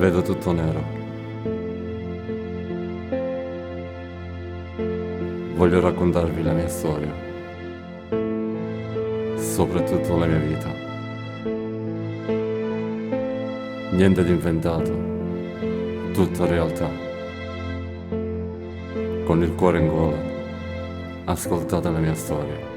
vedo tutto nero. Voglio raccontarvi la mia storia, soprattutto la mia vita. Niente di inventato, tutta realtà. Con il cuore in gola, ascoltate la mia storia.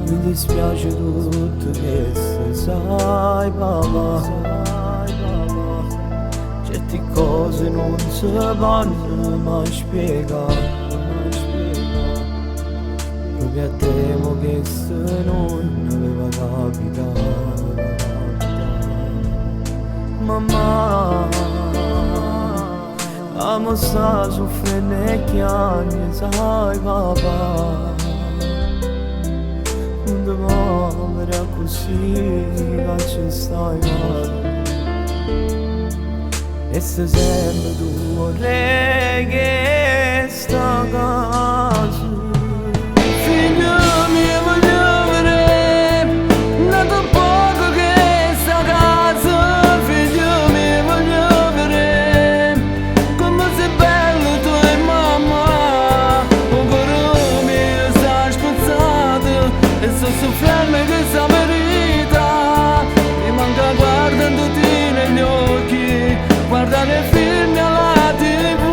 Mi dispiace tutto questo, sai papà. Certe cose non si possono mai spiegare. Proprio a te mo questo non aveva capitato. Mamma, amo sta soffrendo e chiami, sai papà. Non demora così, faccio stai male. E se sempre tu vorrei che sta casa. Figlio mio voglio vedere, nato poco che sta casa. Figlio mio voglio vedere, come sei bello tu e mamma. Un cuore mio sta spezzato e sto soffrendo questa verità. Mi manca guardandoti negli occhi, guardare film alla TV.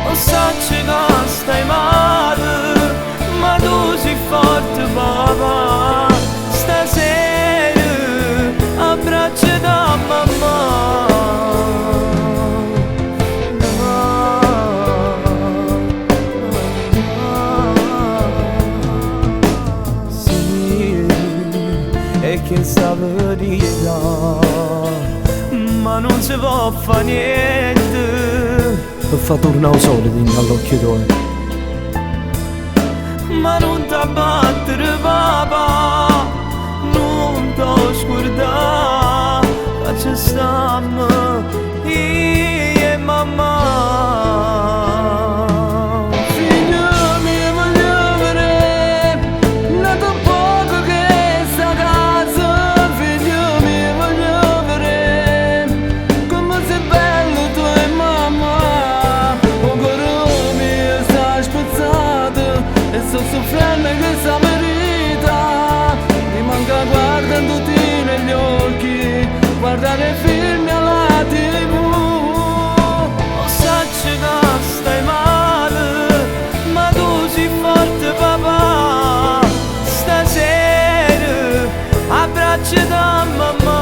O sacci che stai male, ma tu sei forte papà. Stasera abbraccia da mamma. Sì, è che sta verità, ma non si può fare niente. Per fa tornare al solito all'occhio tuoi. Ma non t'abbattere papà, non t'ho scordato. Faccia stamma io e mamma. Figlio mio voglio vedere, nato poco che sta casa. Figlio mio voglio vedere, come sei bello tu e mamma. Un cuore mio sta spezzato e sto soffrendo questa verità. Mi manca guardandoti negli occhi, guardare film alla TV. O sacci che stai male, ma tu sei forte papà. Stasera abbraccia da mamma.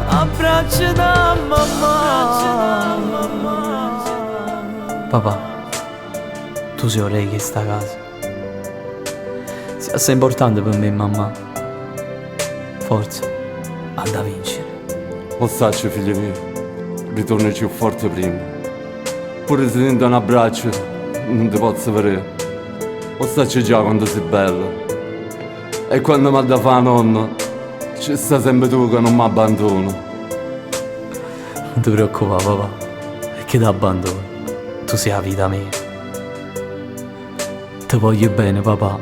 Abbraccia da mamma. Papà, tu sei re che sta casa. Sei assai importante per me, mamma. Forza, vado a vincere. O sacci, figlio mio, ritorni più forte prima. Pure se ti do un abbraccio, non ti posso vedere. O sacci già quando sei bello. E quando mi ha da fare nonno, ci sta sempre tu che non mi abbandono. Non ti preoccupare, papà, perché ti abbandono. Tu sei la vita mia. Ti voglio bene, papà.